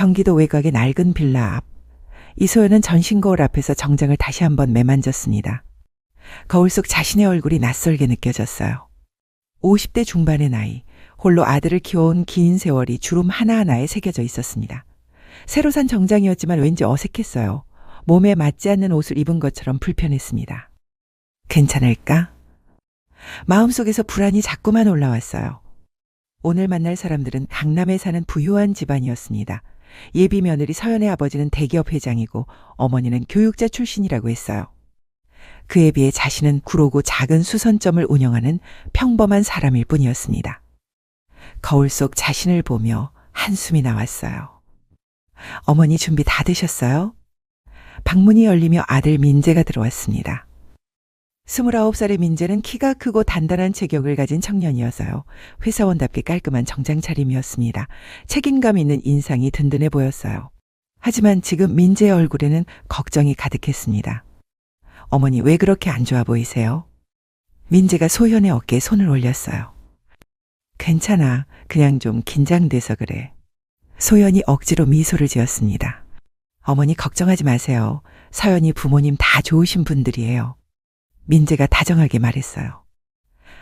경기도 외곽의 낡은 빌라 앞. 이소연은 전신 거울 앞에서 정장을 다시 한번 매만졌습니다. 거울 속 자신의 얼굴이 낯설게 느껴졌어요. 50대 중반의 나이, 홀로 아들을 키워온 긴 세월이 주름 하나하나에 새겨져 있었습니다. 새로 산 정장이었지만 왠지 어색했어요. 몸에 맞지 않는 옷을 입은 것처럼 불편했습니다. 괜찮을까? 마음속에서 불안이 자꾸만 올라왔어요. 오늘 만날 사람들은 강남에 사는 부유한 집안이었습니다. 예비 며느리 서연의 아버지는 대기업 회장이고 어머니는 교육자 출신이라고 했어요. 그에 비해 자신은 구로구 작은 수선점을 운영하는 평범한 사람일 뿐이었습니다. 거울 속 자신을 보며 한숨이 나왔어요. 어머니 준비 다 되셨어요? 방문이 열리며 아들 민재가 들어왔습니다. 29살의 민재는 키가 크고 단단한 체격을 가진 청년이어서요. 회사원답게 깔끔한 정장 차림이었습니다. 책임감 있는 인상이 든든해 보였어요. 하지만 지금 민재의 얼굴에는 걱정이 가득했습니다. 어머니 왜 그렇게 안 좋아 보이세요? 민재가 소연의 어깨에 손을 올렸어요. 괜찮아. 그냥 좀 긴장돼서 그래. 소연이 억지로 미소를 지었습니다. 어머니 걱정하지 마세요. 서연이 부모님 다 좋으신 분들이에요. 민재가 다정하게 말했어요.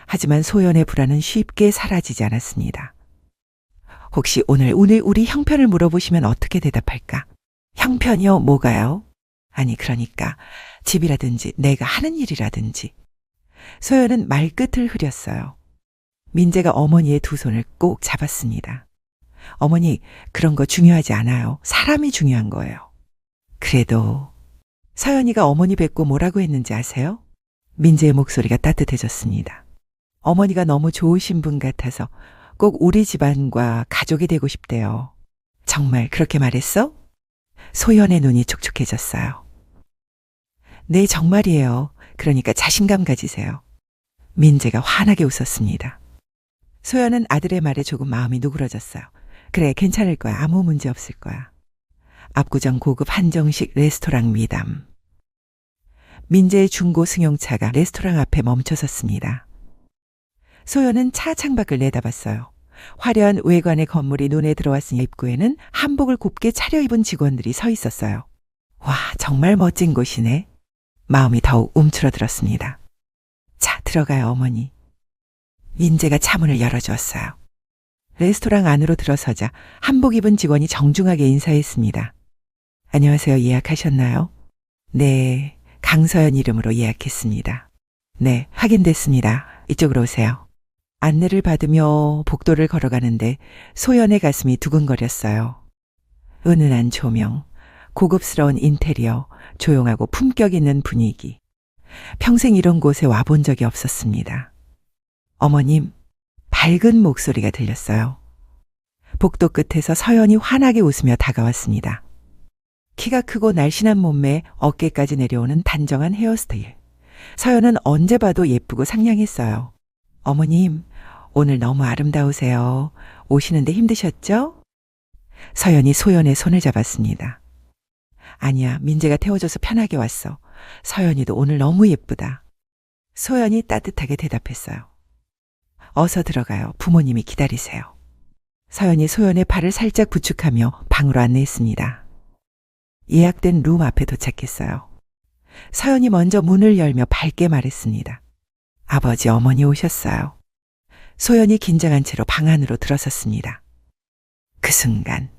하지만 소연의 불안은 쉽게 사라지지 않았습니다. 혹시 오늘 우리 형편을 물어보시면 어떻게 대답할까? 형편이요? 뭐가요? 아니 그러니까 집이라든지 내가 하는 일이라든지. 소연은 말끝을 흐렸어요. 민재가 어머니의 두 손을 꼭 잡았습니다. 어머니 그런 거 중요하지 않아요. 사람이 중요한 거예요. 그래도 서연이가 어머니 뵙고 뭐라고 했는지 아세요? 민재의 목소리가 따뜻해졌습니다. 어머니가 너무 좋으신 분 같아서 꼭 우리 집안과 가족이 되고 싶대요. 정말 그렇게 말했어? 소연의 눈이 촉촉해졌어요. 네, 정말이에요. 그러니까 자신감 가지세요. 민재가 환하게 웃었습니다. 소연은 아들의 말에 조금 마음이 누그러졌어요. 그래, 괜찮을 거야. 아무 문제 없을 거야. 압구정 고급 한정식 레스토랑 미담. 민재의 중고 승용차가 레스토랑 앞에 멈춰 섰습니다. 소연은 차 창밖을 내다봤어요. 화려한 외관의 건물이 눈에 들어왔으니 입구에는 한복을 곱게 차려입은 직원들이 서 있었어요. 와, 정말 멋진 곳이네. 마음이 더욱 움츠러들었습니다. 자, 들어가요, 어머니. 민재가 차문을 열어주었어요. 레스토랑 안으로 들어서자 한복 입은 직원이 정중하게 인사했습니다. 안녕하세요, 예약하셨나요? 네, 강서연 이름으로 예약했습니다. 네, 확인됐습니다. 이쪽으로 오세요. 안내를 받으며 복도를 걸어가는데 소연의 가슴이 두근거렸어요. 은은한 조명, 고급스러운 인테리어, 조용하고 품격 있는 분위기. 평생 이런 곳에 와본 적이 없었습니다. 어머님, 밝은 목소리가 들렸어요. 복도 끝에서 서연이 환하게 웃으며 다가왔습니다. 키가 크고 날씬한 몸매에 어깨까지 내려오는 단정한 헤어스타일. 서연은 언제 봐도 예쁘고 상냥했어요. 어머님, 오늘 너무 아름다우세요. 오시는데 힘드셨죠? 서연이 소연의 손을 잡았습니다. 아니야, 민재가 태워줘서 편하게 왔어. 서연이도 오늘 너무 예쁘다. 소연이 따뜻하게 대답했어요. 어서 들어가요. 부모님이 기다리세요. 서연이 소연의 발을 살짝 부축하며 방으로 안내했습니다. 예약된 룸 앞에 도착했어요. 서연이 먼저 문을 열며 밝게 말했습니다. 아버지, 어머니 오셨어요. 소연이 긴장한 채로 방 안으로 들어섰습니다. 그 순간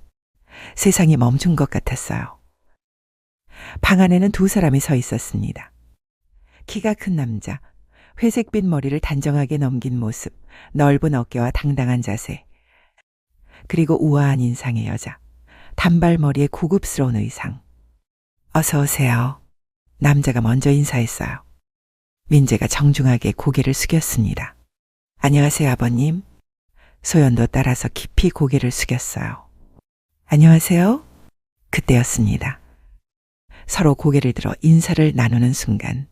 세상이 멈춘 것 같았어요. 방 안에는 두 사람이 서 있었습니다. 키가 큰 남자, 회색빛 머리를 단정하게 넘긴 모습, 넓은 어깨와 당당한 자세, 그리고 우아한 인상의 여자, 단발머리에 고급스러운 의상. 어서 오세요. 남자가 먼저 인사했어요. 민재가 정중하게 고개를 숙였습니다. 안녕하세요, 아버님. 소연도 따라서 깊이 고개를 숙였어요. 안녕하세요. 그때였습니다. 서로 고개를 들어 인사를 나누는 순간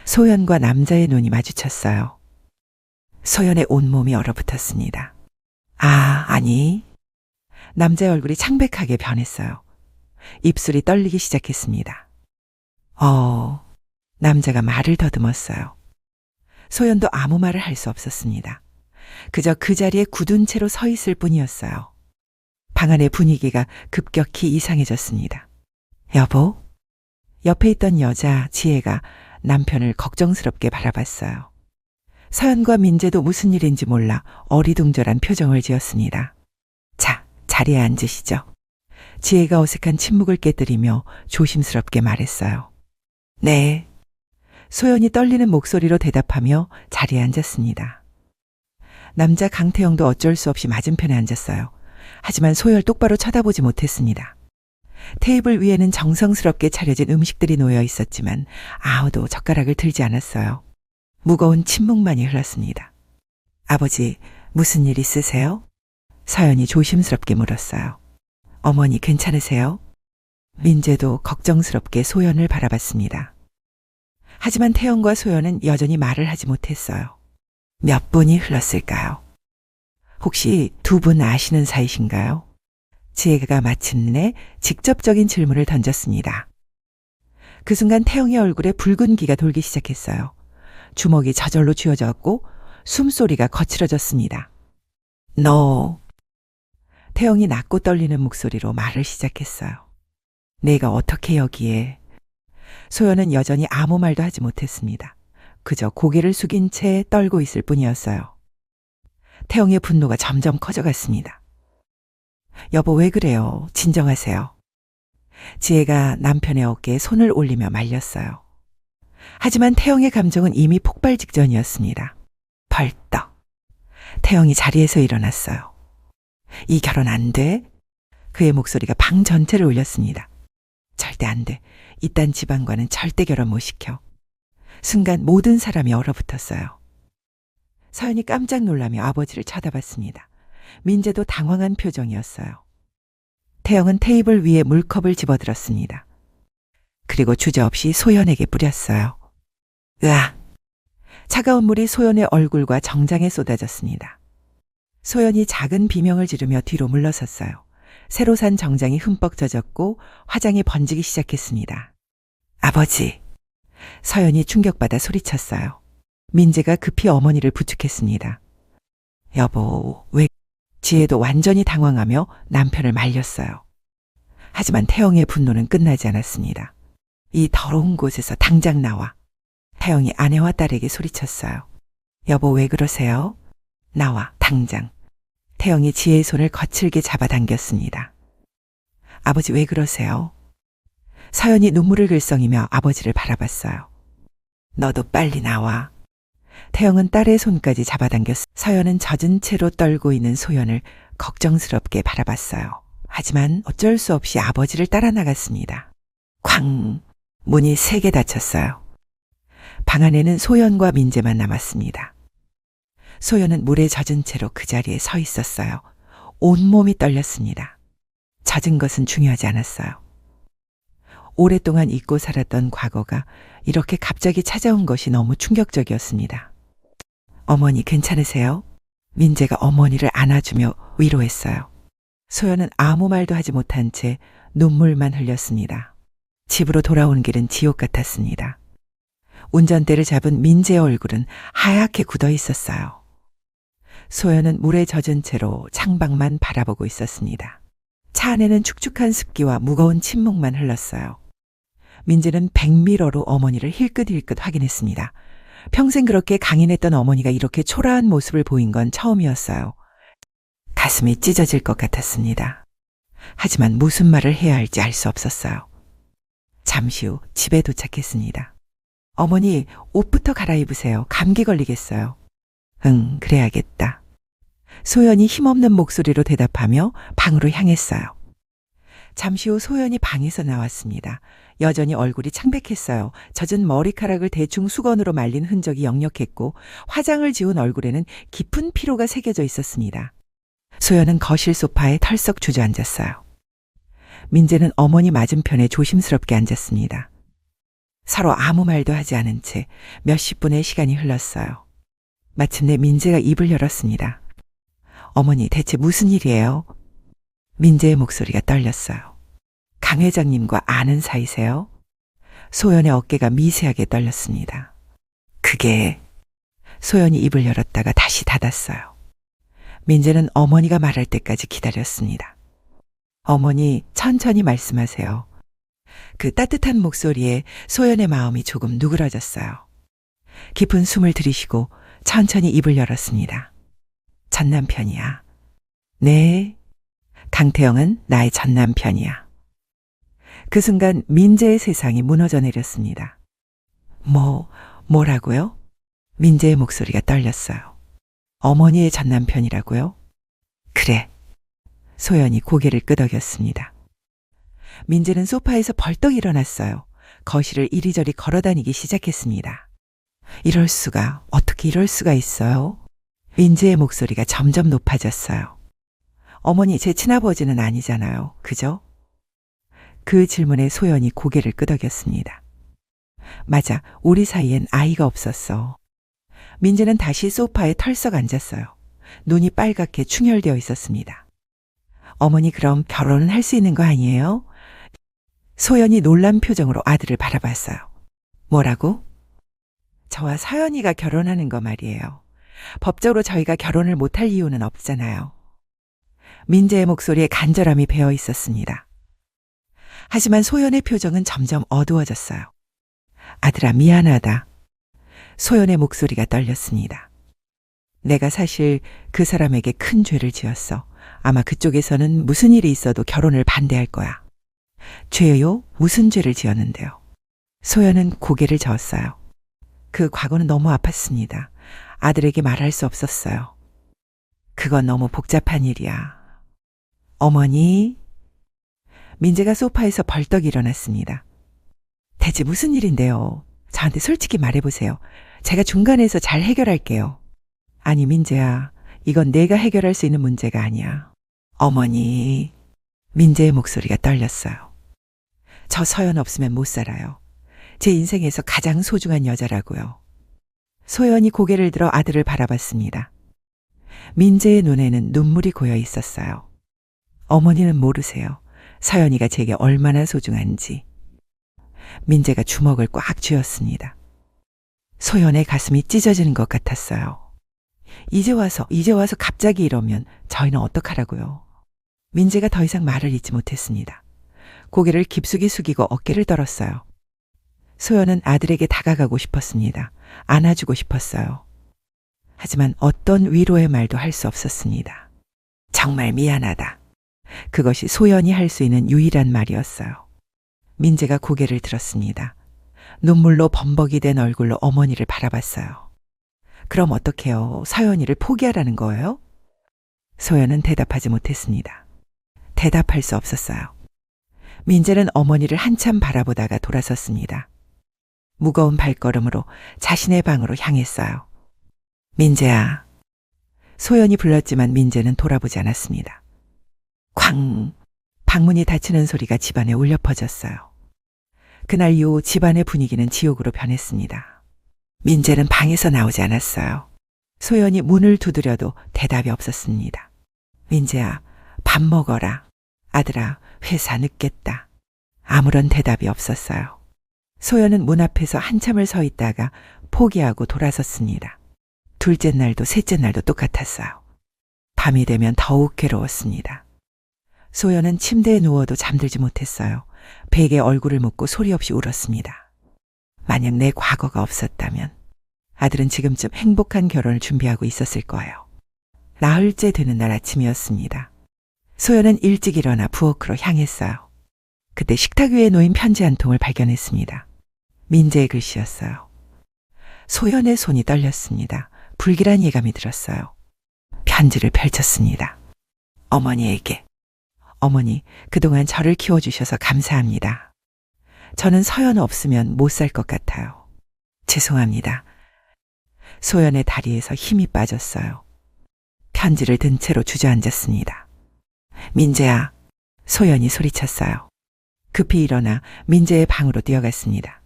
소연과 남자의 눈이 마주쳤어요. 소연의 온몸이 얼어붙었습니다. 아니. 남자의 얼굴이 창백하게 변했어요. 입술이 떨리기 시작했습니다. 남자가 말을 더듬었어요. 소연도 아무 말을 할 수 없었습니다. 그저 그 자리에 굳은 채로 서 있을 뿐이었어요. 방 안의 분위기가 급격히 이상해졌습니다. 여보? 옆에 있던 여자 지혜가 남편을 걱정스럽게 바라봤어요. 서연과 민재도 무슨 일인지 몰라 어리둥절한 표정을 지었습니다. 자, 자리에 앉으시죠. 지혜가 어색한 침묵을 깨뜨리며 조심스럽게 말했어요. 네. 소연이 떨리는 목소리로 대답하며 자리에 앉았습니다. 남자 강태영도 어쩔 수 없이 맞은편에 앉았어요. 하지만 소연을 똑바로 쳐다보지 못했습니다. 테이블 위에는 정성스럽게 차려진 음식들이 놓여 있었지만 아무도 젓가락을 들지 않았어요. 무거운 침묵만이 흘렀습니다. 아버지, 무슨 일 있으세요? 서연이 조심스럽게 물었어요. 어머니 괜찮으세요? 민재도 걱정스럽게 소연을 바라봤습니다. 하지만 태영과 소연은 여전히 말을 하지 못했어요. 몇 분이 흘렀을까요? 혹시 두 분 아시는 사이신가요? 지혜가 마침내 직접적인 질문을 던졌습니다. 그 순간 태영의 얼굴에 붉은 기가 돌기 시작했어요. 주먹이 저절로 쥐어졌고 숨소리가 거칠어졌습니다. 너... 태영이 낮고 떨리는 목소리로 말을 시작했어요. 내가 어떻게 여기에... 소연은 여전히 아무 말도 하지 못했습니다. 그저 고개를 숙인 채 떨고 있을 뿐이었어요. 태영의 분노가 점점 커져갔습니다. 여보 왜 그래요? 진정하세요. 지혜가 남편의 어깨에 손을 올리며 말렸어요. 하지만 태영의 감정은 이미 폭발 직전이었습니다. 벌떡. 태영이 자리에서 일어났어요. 이 결혼 안 돼? 그의 목소리가 방 전체를 울렸습니다. 절대 안 돼. 이딴 집안과는 절대 결혼 못 시켜. 순간 모든 사람이 얼어붙었어요. 서연이 깜짝 놀라며 아버지를 쳐다봤습니다. 민재도 당황한 표정이었어요. 태영은 테이블 위에 물컵을 집어들었습니다. 그리고 주저없이 소연에게 뿌렸어요. 으악! 차가운 물이 소연의 얼굴과 정장에 쏟아졌습니다. 소연이 작은 비명을 지르며 뒤로 물러섰어요. 새로 산 정장이 흠뻑 젖었고 화장이 번지기 시작했습니다. 아버지! 서연이 충격받아 소리쳤어요. 민재가 급히 어머니를 부축했습니다. 여보, 왜... 지혜도 완전히 당황하며 남편을 말렸어요. 하지만 태영의 분노는 끝나지 않았습니다. 이 더러운 곳에서 당장 나와. 태영이 아내와 딸에게 소리쳤어요. 여보 왜 그러세요? 나와, 당장. 태영이 지혜의 손을 거칠게 잡아당겼습니다. 아버지 왜 그러세요? 서연이 눈물을 글썽이며 아버지를 바라봤어요. 너도 빨리 나와. 태영은 딸의 손까지 잡아당겼어. 서연은 젖은 채로 떨고 있는 소연을 걱정스럽게 바라봤어요. 하지만 어쩔 수 없이 아버지를 따라 나갔습니다. 쾅! 문이 3개 닫혔어요. 방 안에는 소연과 민재만 남았습니다. 소연은 물에 젖은 채로 그 자리에 서 있었어요. 온몸이 떨렸습니다. 젖은 것은 중요하지 않았어요. 오랫동안 잊고 살았던 과거가 이렇게 갑자기 찾아온 것이 너무 충격적이었습니다. 어머니 괜찮으세요? 민재가 어머니를 안아주며 위로했어요. 소연은 아무 말도 하지 못한 채 눈물만 흘렸습니다. 집으로 돌아오는 길은 지옥 같았습니다. 운전대를 잡은 민재의 얼굴은 하얗게 굳어 있었어요. 소연은 물에 젖은 채로 창밖만 바라보고 있었습니다. 차 안에는 축축한 습기와 무거운 침묵만 흘렀어요. 민재는 백미러로 어머니를 힐끗힐끗 확인했습니다. 평생 그렇게 강인했던 어머니가 이렇게 초라한 모습을 보인 건 처음이었어요. 가슴이 찢어질 것 같았습니다. 하지만 무슨 말을 해야 할지 알 수 없었어요. 잠시 후 집에 도착했습니다. 어머니, 옷부터 갈아입으세요. 감기 걸리겠어요. 응, 그래야겠다. 소연이 힘없는 목소리로 대답하며 방으로 향했어요. 잠시 후 소연이 방에서 나왔습니다. 여전히 얼굴이 창백했어요. 젖은 머리카락을 대충 수건으로 말린 흔적이 역력했고 화장을 지운 얼굴에는 깊은 피로가 새겨져 있었습니다. 소연은 거실 소파에 털썩 주저앉았어요. 민재는 어머니 맞은편에 조심스럽게 앉았습니다. 서로 아무 말도 하지 않은 채 몇십 분의 시간이 흘렀어요. 마침내 민재가 입을 열었습니다. 어머니, 대체 무슨 일이에요? 민재의 목소리가 떨렸어요. 강 회장님과 아는 사이세요? 소연의 어깨가 미세하게 떨렸습니다. 그게... 소연이 입을 열었다가 다시 닫았어요. 민재는 어머니가 말할 때까지 기다렸습니다. 어머니, 천천히 말씀하세요. 그 따뜻한 목소리에 소연의 마음이 조금 누그러졌어요. 깊은 숨을 들이쉬고 천천히 입을 열었습니다. 전 남편이야. 네. 강태영은 나의 전 남편이야. 그 순간 민재의 세상이 무너져 내렸습니다. 뭐라고요? 민재의 목소리가 떨렸어요. 어머니의 전 남편이라고요? 그래. 소연이 고개를 끄덕였습니다. 민재는 소파에서 벌떡 일어났어요. 거실을 이리저리 걸어다니기 시작했습니다. 이럴 수가, 어떻게 이럴 수가 있어요? 민재의 목소리가 점점 높아졌어요. 어머니, 제 친아버지는 아니잖아요. 그죠? 그 질문에 소연이 고개를 끄덕였습니다. 맞아, 우리 사이엔 아이가 없었어. 민재는 다시 소파에 털썩 앉았어요. 눈이 빨갛게 충혈되어 있었습니다. 어머니, 그럼 결혼은 할 수 있는 거 아니에요? 소연이 놀란 표정으로 아들을 바라봤어요. 뭐라고? 저와 서연이가 결혼하는 거 말이에요. 법적으로 저희가 결혼을 못할 이유는 없잖아요. 민재의 목소리에 간절함이 배어 있었습니다. 하지만 소연의 표정은 점점 어두워졌어요. 아들아, 미안하다. 소연의 목소리가 떨렸습니다. 내가 사실 그 사람에게 큰 죄를 지었어. 아마 그쪽에서는 무슨 일이 있어도 결혼을 반대할 거야. 죄요? 무슨 죄를 지었는데요? 소연은 고개를 저었어요. 그 과거는 너무 아팠습니다. 아들에게 말할 수 없었어요. 그건 너무 복잡한 일이야. 어머니. 민재가 소파에서 벌떡 일어났습니다. 대체 무슨 일인데요? 저한테 솔직히 말해보세요. 제가 중간에서 잘 해결할게요. 아니, 민재야. 이건 내가 해결할 수 있는 문제가 아니야. 어머니. 민재의 목소리가 떨렸어요. 저 서연 없으면 못 살아요. 제 인생에서 가장 소중한 여자라고요. 소연이 고개를 들어 아들을 바라봤습니다. 민재의 눈에는 눈물이 고여 있었어요. 어머니는 모르세요. 서연이가 제게 얼마나 소중한지. 민재가 주먹을 꽉 쥐었습니다. 소연의 가슴이 찢어지는 것 같았어요. 이제 와서 갑자기 이러면 저희는 어떡하라고요. 민재가 더 이상 말을 잇지 못했습니다. 고개를 깊숙이 숙이고 어깨를 떨었어요. 소연은 아들에게 다가가고 싶었습니다. 안아주고 싶었어요. 하지만 어떤 위로의 말도 할 수 없었습니다. 정말 미안하다. 그것이 소연이 할 수 있는 유일한 말이었어요. 민재가 고개를 들었습니다. 눈물로 범벅이 된 얼굴로 어머니를 바라봤어요. 그럼 어떡해요? 서연이를 포기하라는 거예요? 소연은 대답하지 못했습니다. 대답할 수 없었어요. 민재는 어머니를 한참 바라보다가 돌아섰습니다. 무거운 발걸음으로 자신의 방으로 향했어요. 민재야. 소연이 불렀지만 민재는 돌아보지 않았습니다. 쾅! 방문이 닫히는 소리가 집안에 울려 퍼졌어요. 그날 이후 집안의 분위기는 지옥으로 변했습니다. 민재는 방에서 나오지 않았어요. 소연이 문을 두드려도 대답이 없었습니다. 민재야, 밥 먹어라. 아들아, 회사 늦겠다. 아무런 대답이 없었어요. 소연은 문 앞에서 한참을 서 있다가 포기하고 돌아섰습니다. 둘째 날도 셋째 날도 똑같았어요. 밤이 되면 더욱 괴로웠습니다. 소연은 침대에 누워도 잠들지 못했어요. 베개에 얼굴을 묻고 소리 없이 울었습니다. 만약 내 과거가 없었다면 아들은 지금쯤 행복한 결혼을 준비하고 있었을 거예요. 나흘째 되는 날 아침이었습니다. 소연은 일찍 일어나 부엌으로 향했어요. 그때 식탁 위에 놓인 편지 한 통을 발견했습니다. 민재의 글씨였어요. 소연의 손이 떨렸습니다. 불길한 예감이 들었어요. 편지를 펼쳤습니다. 어머니에게. 어머니, 그동안 저를 키워주셔서 감사합니다. 저는 서연 없으면 못 살 것 같아요. 죄송합니다. 소연의 다리에서 힘이 빠졌어요. 편지를 든 채로 주저앉았습니다. 민재야. 소연이 소리쳤어요. 급히 일어나 민재의 방으로 뛰어갔습니다.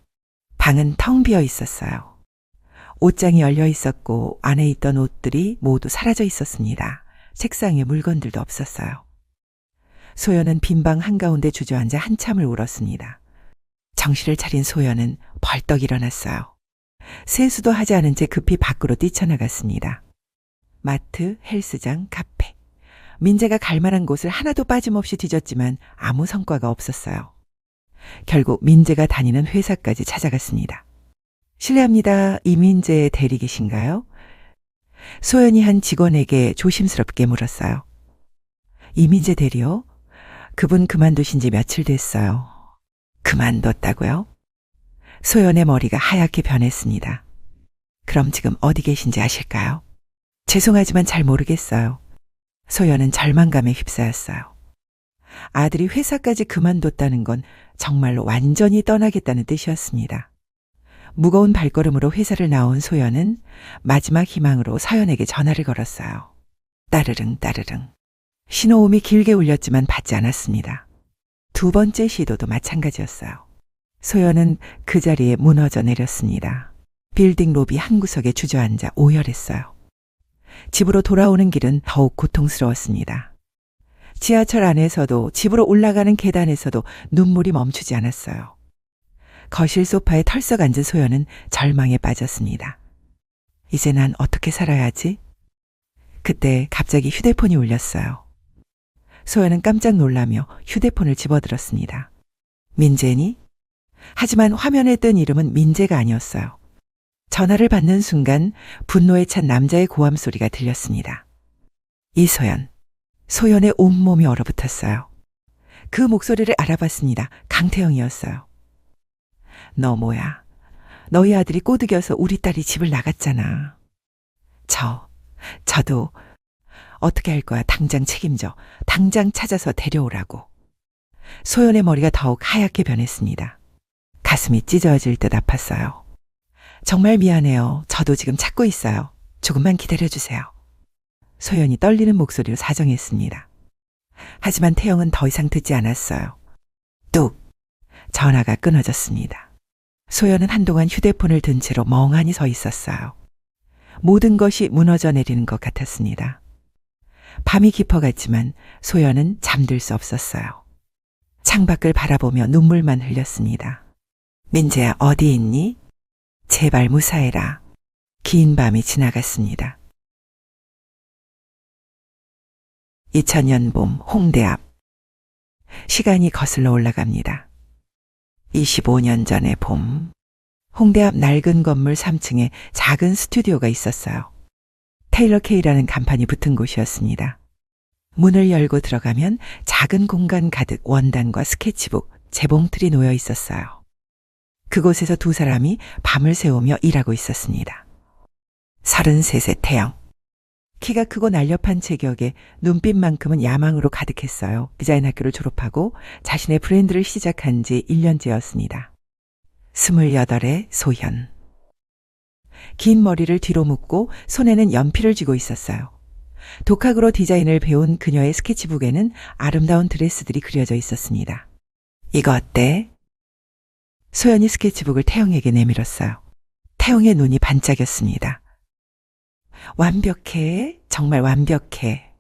방은 텅 비어 있었어요. 옷장이 열려 있었고 안에 있던 옷들이 모두 사라져 있었습니다. 책상에 물건들도 없었어요. 소연은 빈 방 한가운데 주저앉아 한참을 울었습니다. 정신을 차린 소연은 벌떡 일어났어요. 세수도 하지 않은 채 급히 밖으로 뛰쳐나갔습니다. 마트, 헬스장, 카페. 민재가 갈 만한 곳을 하나도 빠짐없이 뒤졌지만 아무 성과가 없었어요. 결국 민재가 다니는 회사까지 찾아갔습니다. 실례합니다. 이민재 대리기신가요? 소연이 한 직원에게 조심스럽게 물었어요. 이민재 대리요? 그분 그만두신 지 며칠 됐어요. 그만뒀다고요? 소연의 머리가 하얗게 변했습니다. 그럼 지금 어디 계신지 아실까요? 죄송하지만 잘 모르겠어요. 소연은 절망감에 휩싸였어요. 아들이 회사까지 그만뒀다는 건 정말로 완전히 떠나겠다는 뜻이었습니다. 무거운 발걸음으로 회사를 나온 소연은 마지막 희망으로 서연에게 전화를 걸었어요. 따르릉 따르릉. 신호음이 길게 울렸지만 받지 않았습니다. 두 번째 시도도 마찬가지였어요. 소연은 그 자리에 무너져 내렸습니다. 빌딩 로비 한 구석에 주저앉아 오열했어요. 집으로 돌아오는 길은 더욱 고통스러웠습니다. 지하철 안에서도 집으로 올라가는 계단에서도 눈물이 멈추지 않았어요. 거실 소파에 털썩 앉은 소연은 절망에 빠졌습니다. 이제 난 어떻게 살아야지? 그때 갑자기 휴대폰이 울렸어요. 소연은 깜짝 놀라며 휴대폰을 집어들었습니다. 민재니? 하지만 화면에 뜬 이름은 민재가 아니었어요. 전화를 받는 순간 분노에 찬 남자의 고함 소리가 들렸습니다. 이소연. 소연의 온몸이 얼어붙었어요. 그 목소리를 알아봤습니다. 강태영이었어요. 너 뭐야? 너희 아들이 꼬드겨서 우리 딸이 집을 나갔잖아. 저도 어떻게 할 거야? 당장 책임져. 당장 찾아서 데려오라고. 소연의 머리가 더욱 하얗게 변했습니다. 가슴이 찢어질 듯 아팠어요. 정말 미안해요. 저도 지금 찾고 있어요. 조금만 기다려주세요. 소연이 떨리는 목소리로 사정했습니다. 하지만 태영은 더 이상 듣지 않았어요. 뚝! 전화가 끊어졌습니다. 소연은 한동안 휴대폰을 든 채로 멍하니 서 있었어요. 모든 것이 무너져 내리는 것 같았습니다. 밤이 깊어갔지만 소연은 잠들 수 없었어요. 창밖을 바라보며 눈물만 흘렸습니다. 민재야, 어디 있니? 제발 무사해라. 긴 밤이 지나갔습니다. 2000년 봄 홍대 앞. 시간이 거슬러 올라갑니다. 25년 전의 봄. 홍대 앞 낡은 건물 3층에 작은 스튜디오가 있었어요. 테일러 K라는 간판이 붙은 곳이었습니다. 문을 열고 들어가면 작은 공간 가득 원단과 스케치북, 재봉틀이 놓여 있었어요. 그곳에서 두 사람이 밤을 새우며 일하고 있었습니다. 33세 태영. 키가 크고 날렵한 체격에 눈빛만큼은 야망으로 가득했어요. 디자인 학교를 졸업하고 자신의 브랜드를 시작한 지 1년째였습니다. 28의 소현. 긴 머리를 뒤로 묶고 손에는 연필을 쥐고 있었어요. 독학으로 디자인을 배운 그녀의 스케치북에는 아름다운 드레스들이 그려져 있었습니다. 이거 어때? 소연이 스케치북을 태영에게 내밀었어요. 태영의 눈이 반짝였습니다. 완벽해. 정말 완벽해.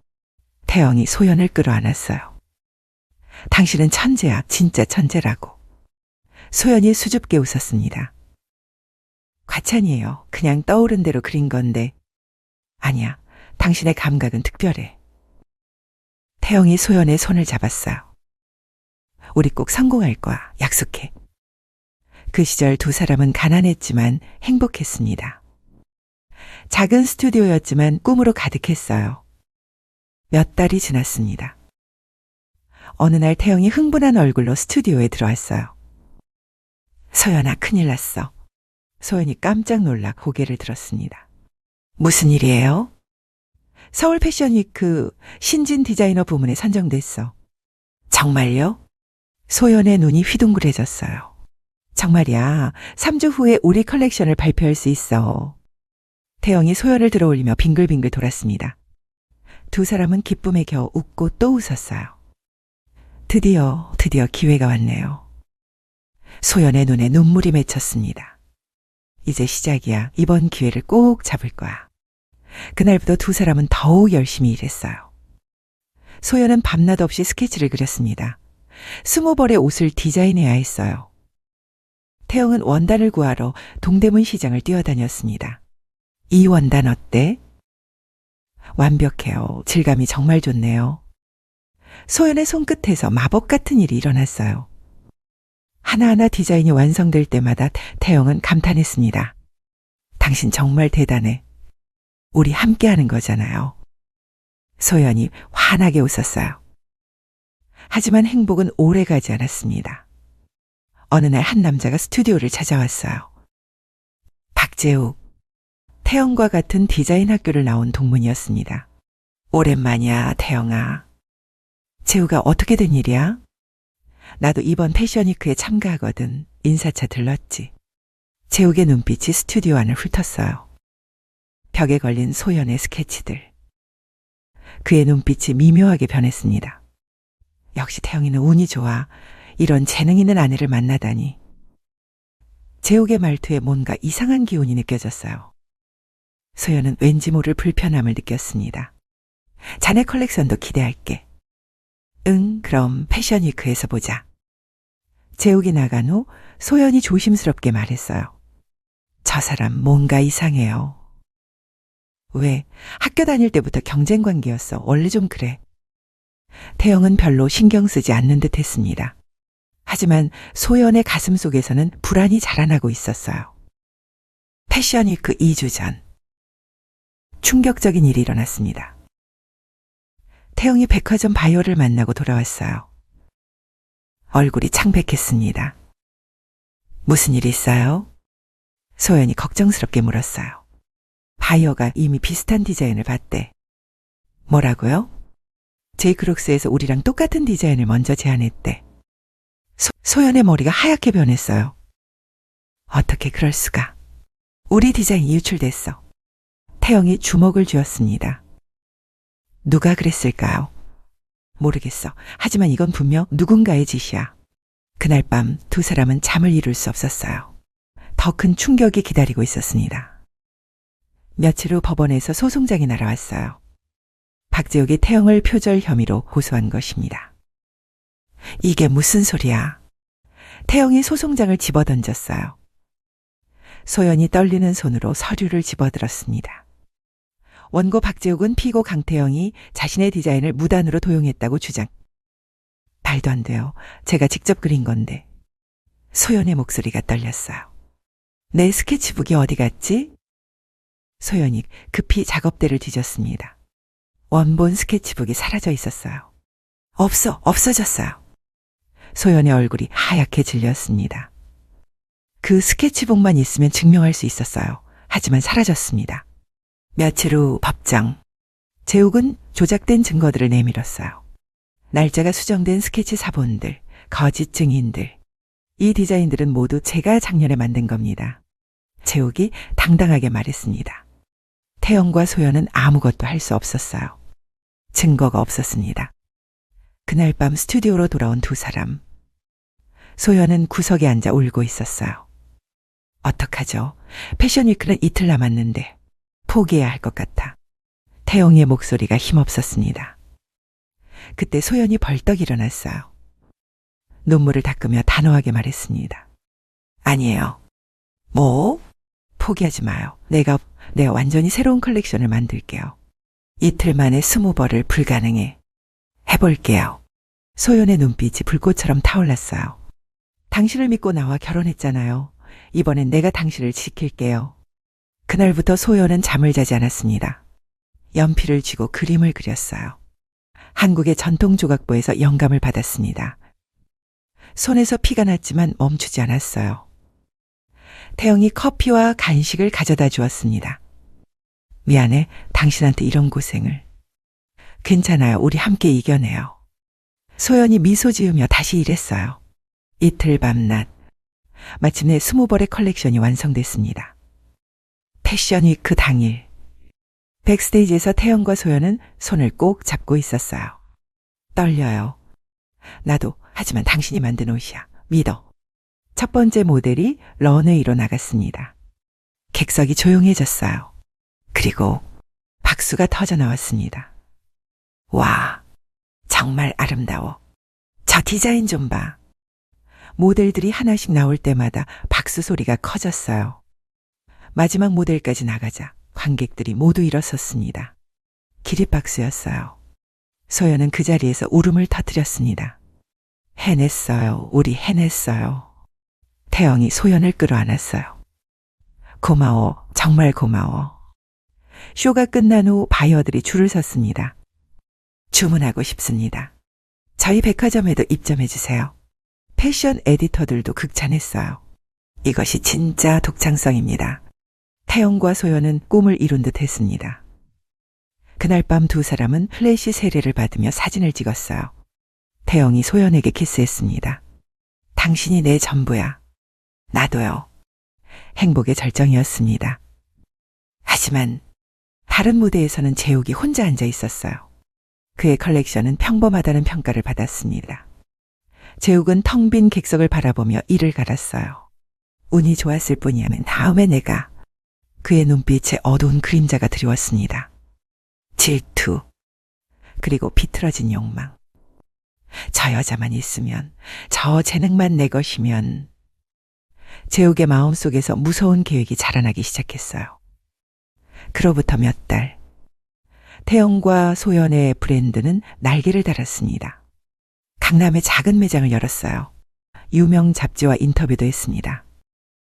태영이 소연을 끌어안았어요. 당신은 천재야. 진짜 천재라고. 소연이 수줍게 웃었습니다. 과찬이에요. 그냥 떠오른 대로 그린 건데. 아니야. 당신의 감각은 특별해. 태영이 소연의 손을 잡았어요. 우리 꼭 성공할 거야. 약속해. 그 시절 두 사람은 가난했지만 행복했습니다. 작은 스튜디오였지만 꿈으로 가득했어요. 몇 달이 지났습니다. 어느 날 태영이 흥분한 얼굴로 스튜디오에 들어왔어요. 소연아, 큰일 났어. 소연이 깜짝 놀라 고개를 들었습니다. 무슨 일이에요? 서울 패션위크 신진 디자이너 부문에 선정됐어. 정말요? 소연의 눈이 휘둥그레졌어요. 정말이야. 3주 후에 우리 컬렉션을 발표할 수 있어. 태영이 소연을 들어올리며 빙글빙글 돌았습니다. 두 사람은 기쁨에 겨우 웃고 또 웃었어요. 드디어 기회가 왔네요. 소연의 눈에 눈물이 맺혔습니다. 이제 시작이야. 이번 기회를 꼭 잡을 거야. 그날부터 두 사람은 더욱 열심히 일했어요. 소연은 밤낮 없이 스케치를 그렸습니다. 20벌의 옷을 디자인해야 했어요. 태영은 원단을 구하러 동대문 시장을 뛰어다녔습니다. 이 원단 어때? 완벽해요. 질감이 정말 좋네요. 소연의 손끝에서 마법 같은 일이 일어났어요. 하나하나 디자인이 완성될 때마다 태영은 감탄했습니다. 당신 정말 대단해. 우리 함께하는 거잖아요. 소연이 환하게 웃었어요. 하지만 행복은 오래 가지 않았습니다. 어느 날 한 남자가 스튜디오를 찾아왔어요. 박재욱, 태영과 같은 디자인 학교를 나온 동문이었습니다. 오랜만이야, 태영아. 재우가 어떻게 된 일이야? 나도 이번 패션위크에 참가하거든. 인사차 들렀지. 재욱의 눈빛이 스튜디오 안을 훑었어요. 벽에 걸린 소연의 스케치들. 그의 눈빛이 미묘하게 변했습니다. 역시 태영이는 운이 좋아. 이런 재능 있는 아내를 만나다니. 재욱의 말투에 뭔가 이상한 기운이 느껴졌어요. 소연은 왠지 모를 불편함을 느꼈습니다. 자네 컬렉션도 기대할게. 응, 그럼 패션위크에서 보자. 재욱이 나간 후 소연이 조심스럽게 말했어요. 저 사람 뭔가 이상해요. 왜? 학교 다닐 때부터 경쟁 관계였어. 원래 좀 그래. 태영은 별로 신경 쓰지 않는 듯 했습니다. 하지만 소연의 가슴 속에서는 불안이 자라나고 있었어요. 패션위크 2주 전. 충격적인 일이 일어났습니다. 태영이 백화점 바이오를 만나고 돌아왔어요. 얼굴이 창백했습니다. 무슨 일 있어요? 소연이 걱정스럽게 물었어요. 바이오가 이미 비슷한 디자인을 봤대. 뭐라고요? 제이크록스에서 우리랑 똑같은 디자인을 먼저 제안했대. 소연의 머리가 하얗게 변했어요. 어떻게 그럴 수가. 우리 디자인이 유출됐어. 태영이 주먹을 쥐었습니다. 누가 그랬을까요? 모르겠어. 하지만 이건 분명 누군가의 짓이야. 그날 밤 두 사람은 잠을 이룰 수 없었어요. 더 큰 충격이 기다리고 있었습니다. 며칠 후 법원에서 소송장이 날아왔어요. 박재욱이 태영을 표절 혐의로 고소한 것입니다. 이게 무슨 소리야? 태영이 소송장을 집어던졌어요. 소연이 떨리는 손으로 서류를 집어들었습니다. 원고 박재욱은 피고 강태영이 자신의 디자인을 무단으로 도용했다고 주장. 말도 안 돼요. 제가 직접 그린 건데. 소연의 목소리가 떨렸어요. 내 스케치북이 어디 갔지? 소연이 급히 작업대를 뒤졌습니다. 원본 스케치북이 사라져 있었어요. 없어졌어요. 소연의 얼굴이 하얗게 질렸습니다. 그 스케치북만 있으면 증명할 수 있었어요. 하지만 사라졌습니다. 며칠 후 법정. 재욱은 조작된 증거들을 내밀었어요. 날짜가 수정된 스케치 사본들, 거짓 증인들. 이 디자인들은 모두 제가 작년에 만든 겁니다. 재욱이 당당하게 말했습니다. 태영과 소연은 아무것도 할 수 없었어요. 증거가 없었습니다. 그날 밤 스튜디오로 돌아온 두 사람. 소연은 구석에 앉아 울고 있었어요. 어떡하죠? 패션위크는 이틀 남았는데 포기해야 할 것 같아. 태영이의 목소리가 힘없었습니다. 그때 소연이 벌떡 일어났어요. 눈물을 닦으며 단호하게 말했습니다. 아니에요. 뭐? 포기하지 마요. 내가 완전히 새로운 컬렉션을 만들게요. 이틀 만에 20벌을 불가능해. 해볼게요. 소연의 눈빛이 불꽃처럼 타올랐어요. 당신을 믿고 나와 결혼했잖아요. 이번엔 내가 당신을 지킬게요. 그날부터 소연은 잠을 자지 않았습니다. 연필을 쥐고 그림을 그렸어요. 한국의 전통 조각보에서 영감을 받았습니다. 손에서 피가 났지만 멈추지 않았어요. 태영이 커피와 간식을 가져다 주었습니다. 미안해, 당신한테 이런 고생을. 괜찮아요, 우리 함께 이겨내요. 소연이 미소 지으며 다시 일했어요. 이틀 밤낮. 마침내 20벌의 컬렉션이 완성됐습니다. 패션위크 당일. 백스테이지에서 태영과 소연은 손을 꼭 잡고 있었어요. 떨려요. 나도, 하지만 당신이 만든 옷이야. 믿어. 첫 번째 모델이 런웨이로 나갔습니다. 객석이 조용해졌어요. 그리고 박수가 터져 나왔습니다. 와, 정말 아름다워. 저 디자인 좀 봐. 모델들이 하나씩 나올 때마다 박수 소리가 커졌어요. 마지막 모델까지 나가자 관객들이 모두 일어섰습니다. 기립박수였어요. 소연은 그 자리에서 울음을 터뜨렸습니다. 해냈어요. 우리 해냈어요. 태영이 소연을 끌어안았어요. 고마워. 정말 고마워. 쇼가 끝난 후 바이어들이 줄을 섰습니다. 주문하고 싶습니다. 저희 백화점에도 입점해 주세요. 패션 에디터들도 극찬했어요. 이것이 진짜 독창성입니다. 태영과 소연은 꿈을 이룬 듯 했습니다. 그날 밤 두 사람은 플래시 세례를 받으며 사진을 찍었어요. 태영이 소연에게 키스했습니다. 당신이 내 전부야. 나도요. 행복의 절정이었습니다. 하지만 다른 무대에서는 재욱이 혼자 앉아 있었어요. 그의 컬렉션은 평범하다는 평가를 받았습니다. 재욱은 텅 빈 객석을 바라보며 이를 갈았어요. 운이 좋았을 뿐이야면 다음에 내가. 그의 눈빛에 어두운 그림자가 드리웠습니다. 질투, 그리고 비틀어진 욕망. 저 여자만 있으면, 저 재능만 내 것이면. 재욱의 마음속에서 무서운 계획이 자라나기 시작했어요. 그로부터 몇 달, 태영과 소연의 브랜드는 날개를 달았습니다. 강남에 작은 매장을 열었어요. 유명 잡지와 인터뷰도 했습니다.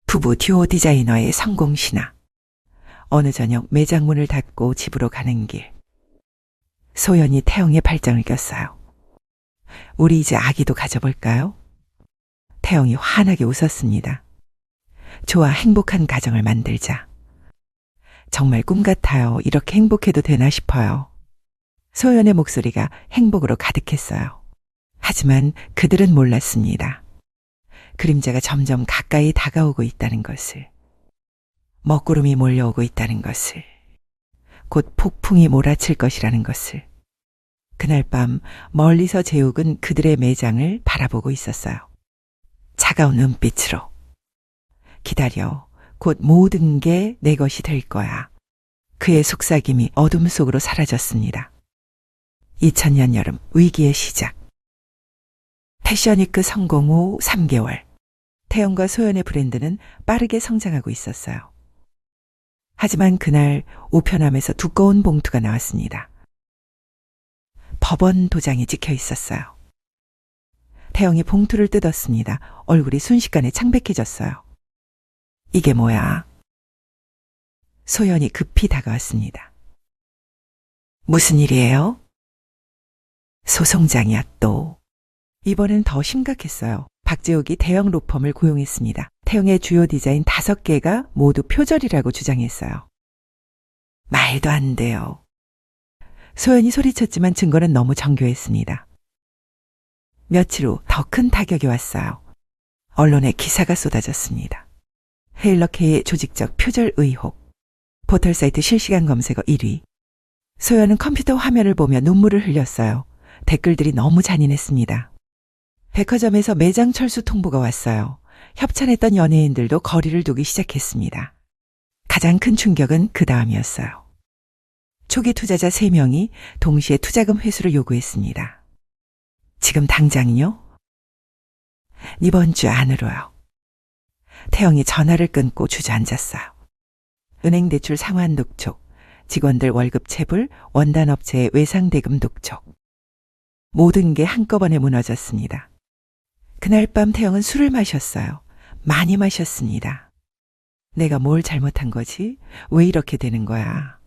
부부 듀오 디자이너의 성공 신화. 어느 저녁 매장 문을 닫고 집으로 가는 길. 소연이 태영의 발장을 꼈어요. 우리 이제 아기도 가져볼까요? 태영이 환하게 웃었습니다. 좋아, 행복한 가정을 만들자. 정말 꿈 같아요. 이렇게 행복해도 되나 싶어요. 소연의 목소리가 행복으로 가득했어요. 하지만 그들은 몰랐습니다. 그림자가 점점 가까이 다가오고 있다는 것을. 먹구름이 몰려오고 있다는 것을. 곧 폭풍이 몰아칠 것이라는 것을. 그날 밤 멀리서 재욱은 그들의 매장을 바라보고 있었어요. 차가운 눈빛으로. 기다려. 곧 모든 게 내 것이 될 거야. 그의 속삭임이 어둠 속으로 사라졌습니다. 2000년 여름 위기의 시작. 패션위크 성공 후 3개월. 태영과 소연의 브랜드는 빠르게 성장하고 있었어요. 하지만 그날 우편함에서 두꺼운 봉투가 나왔습니다. 법원 도장이 찍혀 있었어요. 태영이 봉투를 뜯었습니다. 얼굴이 순식간에 창백해졌어요. 이게 뭐야? 소연이 급히 다가왔습니다. 무슨 일이에요? 소송장이야 또. 이번엔 더 심각했어요. 박재욱이 대형 로펌을 고용했습니다. 태영의 주요 디자인 5개가 모두 표절이라고 주장했어요. 말도 안 돼요. 소연이 소리쳤지만 증거는 너무 정교했습니다. 며칠 후 더 큰 타격이 왔어요. 언론에 기사가 쏟아졌습니다. 헤일러케이의 조직적 표절 의혹. 포털사이트 실시간 검색어 1위. 소연은 컴퓨터 화면을 보며 눈물을 흘렸어요. 댓글들이 너무 잔인했습니다. 백화점에서 매장 철수 통보가 왔어요. 협찬했던 연예인들도 거리를 두기 시작했습니다. 가장 큰 충격은 그 다음이었어요. 초기 투자자 3명이 동시에 투자금 회수를 요구했습니다. 지금 당장요? 이번 주 안으로요. 태영이 전화를 끊고 주저앉았어요. 은행 대출 상환 독촉, 직원들 월급 체불, 원단업체의 외상대금 독촉. 모든 게 한꺼번에 무너졌습니다. 그날 밤 태영은 술을 마셨어요. 많이 마셨습니다. 내가 뭘 잘못한 거지? 왜 이렇게 되는 거야?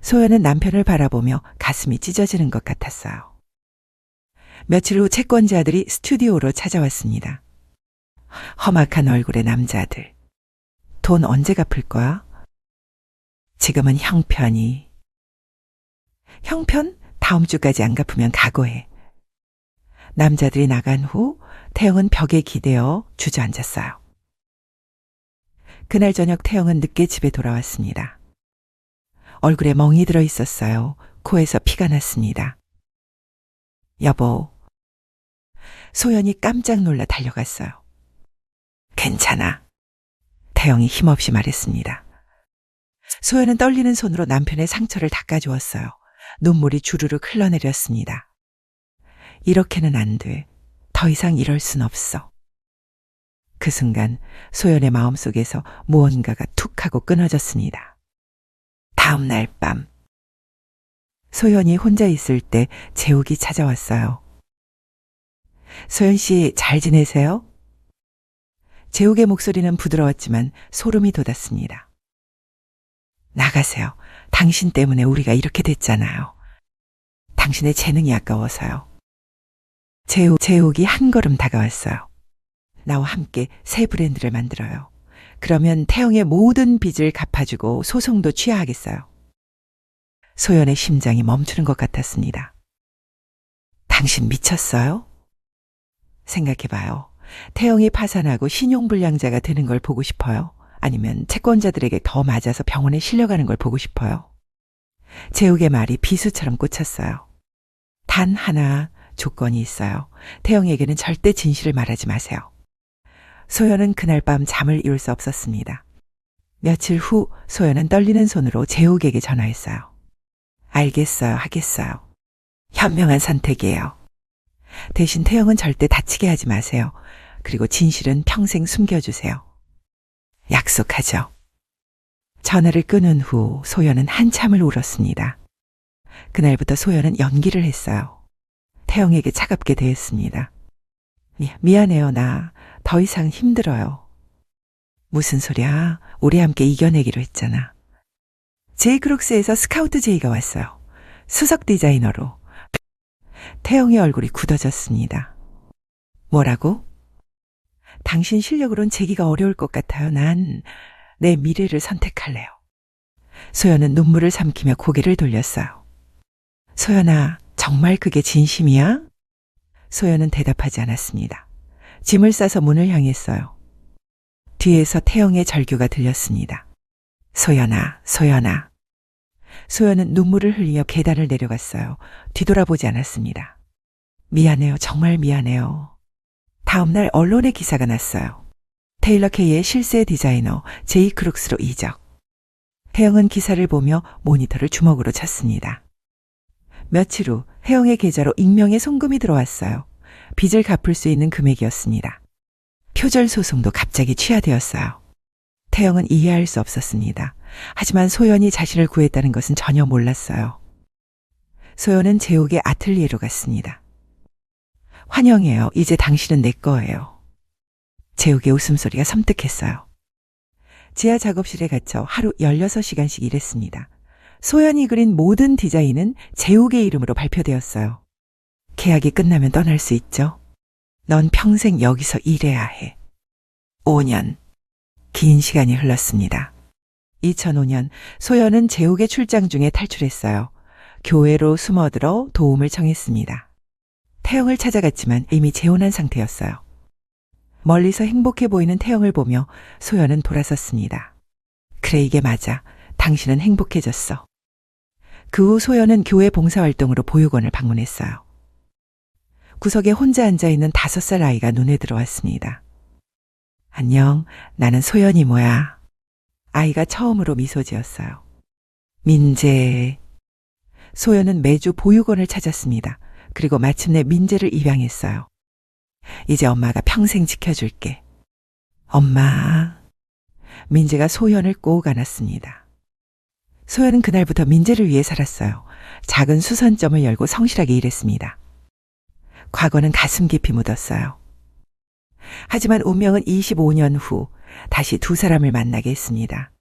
소연은 남편을 바라보며 가슴이 찢어지는 것 같았어요. 며칠 후 채권자들이 스튜디오로 찾아왔습니다. 험악한 얼굴의 남자들. 돈 언제 갚을 거야? 지금은 형편이. 형편? 다음 주까지 안 갚으면 각오해. 남자들이 나간 후 태영은 벽에 기대어 주저앉았어요. 그날 저녁 태영은 늦게 집에 돌아왔습니다. 얼굴에 멍이 들어 있었어요. 코에서 피가 났습니다. 여보. 소연이 깜짝 놀라 달려갔어요. 괜찮아. 태영이 힘없이 말했습니다. 소연은 떨리는 손으로 남편의 상처를 닦아주었어요. 눈물이 주르륵 흘러내렸습니다. 이렇게는 안 돼. 더 이상 이럴 순 없어. 그 순간 소연의 마음속에서 무언가가 툭 하고 끊어졌습니다. 다음 날 밤 소연이 혼자 있을 때 재욱이 찾아왔어요. 소연 씨 잘 지내세요? 재욱의 목소리는 부드러웠지만 소름이 돋았습니다. 나가세요. 당신 때문에 우리가 이렇게 됐잖아요. 당신의 재능이 아까워서요. 재욱이 한 걸음 다가왔어요. 나와 함께 새 브랜드를 만들어요. 그러면 태영의 모든 빚을 갚아주고 소송도 취하하겠어요. 소연의 심장이 멈추는 것 같았습니다. 당신 미쳤어요? 생각해봐요. 태영이 파산하고 신용불량자가 되는 걸 보고 싶어요? 아니면 채권자들에게 더 맞아서 병원에 실려가는 걸 보고 싶어요? 재욱의 말이 비수처럼 꽂혔어요. 단 하나 조건이 있어요. 태영에게는 절대 진실을 말하지 마세요. 소연은 그날 밤 잠을 이룰 수 없었습니다. 며칠 후 소연은 떨리는 손으로 재욱에게 전화했어요. 알겠어요. 하겠어요. 현명한 선택이에요. 대신 태영은 절대 다치게 하지 마세요. 그리고 진실은 평생 숨겨주세요. 약속하죠. 전화를 끊은 후 소연은 한참을 울었습니다. 그날부터 소연은 연기를 했어요. 태영에게 차갑게 대했습니다. 미안해요. 나 더 이상 힘들어요. 무슨 소리야? 우리 함께 이겨내기로 했잖아. 제이크록스에서 스카우트 제이가 왔어요. 수석 디자이너로. 태영의 얼굴이 굳어졌습니다. 뭐라고? 당신 실력으론 재기가 어려울 것 같아요. 난 내 미래를 선택할래요. 소연은 눈물을 삼키며 고개를 돌렸어요. 소연아, 정말 그게 진심이야? 소연은 대답하지 않았습니다. 짐을 싸서 문을 향했어요. 뒤에서 태영의 절규가 들렸습니다. 소연아, 소연아. 소연은 눈물을 흘리며 계단을 내려갔어요. 뒤돌아보지 않았습니다. 미안해요. 정말 미안해요. 다음 날 언론에 기사가 났어요. 테일러 K의 실세 디자이너 제이 크룩스로 이적. 혜영은 기사를 보며 모니터를 주먹으로 쳤습니다. 며칠 후 혜영의 계좌로 익명의 송금이 들어왔어요. 빚을 갚을 수 있는 금액이었습니다. 표절 소송도 갑자기 취하되었어요. 태영은 이해할 수 없었습니다. 하지만 소연이 자신을 구했다는 것은 전혀 몰랐어요. 소연은 재욱의 아틀리에로 갔습니다. 환영해요. 이제 당신은 내 거예요. 재욱의 웃음소리가 섬뜩했어요. 지하 작업실에 갇혀 하루 16시간씩 일했습니다. 소연이 그린 모든 디자인은 재욱의 이름으로 발표되었어요. 계약이 끝나면 떠날 수 있죠. 넌 평생 여기서 일해야 해. 5년. 긴 시간이 흘렀습니다. 2005년 소연은 재욱의 출장 중에 탈출했어요. 교회로 숨어들어 도움을 청했습니다. 태영을 찾아갔지만 이미 재혼한 상태였어요. 멀리서 행복해 보이는 태영을 보며 소연은 돌아섰습니다. 그래, 이게 맞아. 당신은 행복해졌어. 그 후 소연은 교회 봉사활동으로 보육원을 방문했어요. 구석에 혼자 앉아있는 5살 아이가 눈에 들어왔습니다. 안녕, 나는 소연 이모야. 아이가 처음으로 미소 지었어요. 민재. 소연은 매주 보육원을 찾았습니다. 그리고 마침내 민재를 입양했어요. 이제 엄마가 평생 지켜줄게. 엄마. 민재가 소연을 꼭 안았습니다. 소연은 그날부터 민재를 위해 살았어요. 작은 수선점을 열고 성실하게 일했습니다. 과거는 가슴 깊이 묻었어요. 하지만 운명은 25년 후 다시 두 사람을 만나게 했습니다.